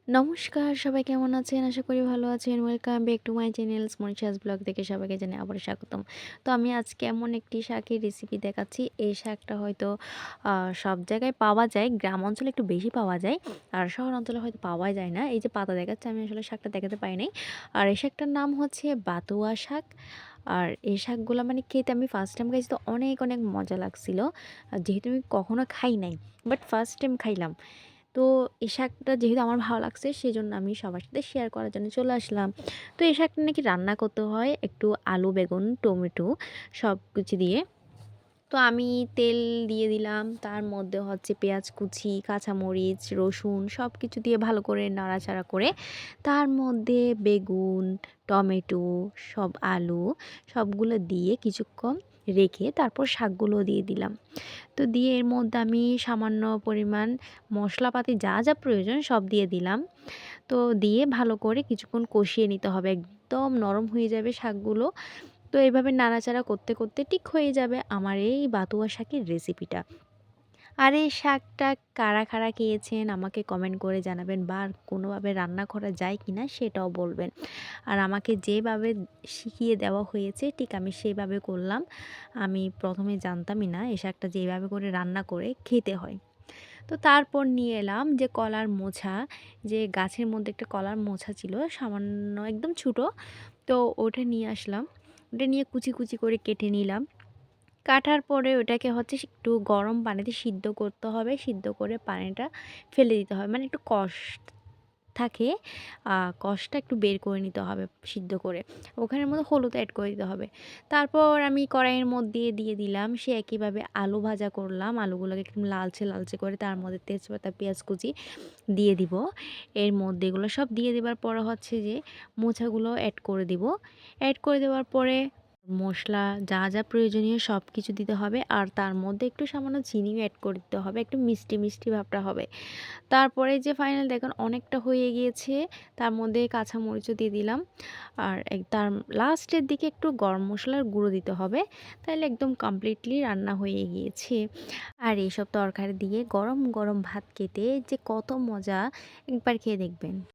নমস্কার, সবাই কেমন আছেন? আশা করি ভালো আছেন। Welcome back to my channel Manisha's blog থেকে সবাইকে জানাই আবারও স্বাগতম। তো আমি আজকে এমন একটি শাকের রেসিপি দেখাচ্ছি। এই শাকটা হয়তো সব জায়গায় পাওয়া যায়। গ্রাম অঞ্চলে একটু বেশি পাওয়া যায়। আর শহর অঞ্চলে হয়তো পাওয়াই যায় না। এই যে পাতা দেখাচ্ছে আমি আসলে শাকটা দেখাতে পারি নাই। আর এই শাকটার নাম হচ্ছে বাতুয়া শাক। আর এই শাকগুলা মানে খেতে আমি ফার্স্ট টাইম খাইছি তো অনেক, অনেক মজা লাগছিল। আর যেহেতু আমি কখনো খাই নাই। বাট ফার্স্ট টাইম খাইলাম। তো এই শাকটা যেহেতু আমার ভালো লাগছে সেজন্য আমি সবার সাথে শেয়ার করার জন্য চলে আসলাম। তো এই শাকটা নাকি রান্না করতে হয় একটু আলু, বেগুন, টমেটো সব কিছু দিয়ে। তো আমি তেল দিয়ে দিলাম। তার মধ্যে হচ্ছে পেঁয়াজ কুচি, কাঁচামরিচ, রসুন সব কিছু দিয়ে ভালো করে নাড়াচাড়া করে তার মধ্যে বেগুন, টমেটো, সব আলু সবগুলো দিয়ে কিছুক্ষণ রেখে তারপর শাকগুলো দিয়ে দিলাম। তো দিয়ে এর মধ্যে আমি সামান্য পরিমাণ মশলাপাতি যা, যা প্রয়োজন সব দিয়ে দিলাম। তো দিয়ে ভালো করে কিছুক্ষণ কষিয়ে নিতে হবে। একদম নরম হয়ে যাবে শাকগুলো। তো এভাবে নাড়াচাড়া করতে, করতে ঠিক হয়ে যাবে আমার এই বাতুয়া শাকের রেসিপিটা। আর এই শাকটা কারা, কারা খেয়েছেন আমাকে কমেন্ট করে জানাবেন বা আর কোনোভাবে রান্না করা যায় কিনা সেটাও বলবেন। আর আমাকে যেভাবে শিখিয়ে দেওয়া হয়েছে ঠিক আমি সেভাবে করলাম। আমি ১ম এ জানতামই না এই শাকটা যে এভাবে করে রান্না করে খেতে হয়। তো তারপর নিয়ে এলাম যে কলার মোছা, যে গাছের মধ্যে একটা কলার মোছা ছিল সামান্য একদম ছোটো। তো ওটা নিয়ে আসলাম। ওটা নিয়ে কুচি, কুচি করে কেটে নিলাম। কাটার পরে ওটাকে হচ্ছে একটু গরম পানিতে সিদ্ধ করতে হবে। সিদ্ধ করে পানিটা ফেলে দিতে হবে। মানে একটু কষ থাকে, কষটা একটু বের করে নিতে হবে সিদ্ধ করে। ওখানের মধ্যে হলুদ এড করে দিতে হবে। তারপর আমি কড়াইয়ের মধ্যে দিয়ে দিলাম। সে একইভাবে আলু ভাজা করলাম। আলুগুলোকে একদম লালচে, লালচে করে তার মধ্যে তেজপাতা, পেঁয়াজ কুচি দিয়ে দিব। এর মধ্যে এগুলো সব দিয়ে দেবার পরে হচ্ছে যে মোচাগুলো এড করে দিব। এড করে দেওয়ার পরে মসলা যা, যা প্রয়োজনীয় সব কিছু দিতে হবে। আর তার মধ্যে একটু সামান্য চিনিও এড করে দিতে হবে। একটু মিষ্টি, মিষ্টি ভাবটা হবে। তারপরে যে ফাইনাল দেখুন অনেকটা হয়ে গিয়েছে। তার মধ্যে কাঁচামরিচও দিয়ে দিলাম। আর তার লাস্টের দিকে একটু গরম মসলার গুঁড়ো দিতে হবে। তাহলে একদম কমপ্লিটলি রান্না হয়ে গিয়েছে। আর এইসব তরকারি দিয়ে গরম, গরম ভাত খেতে যে কত মজা একবার খেয়ে দেখবেন।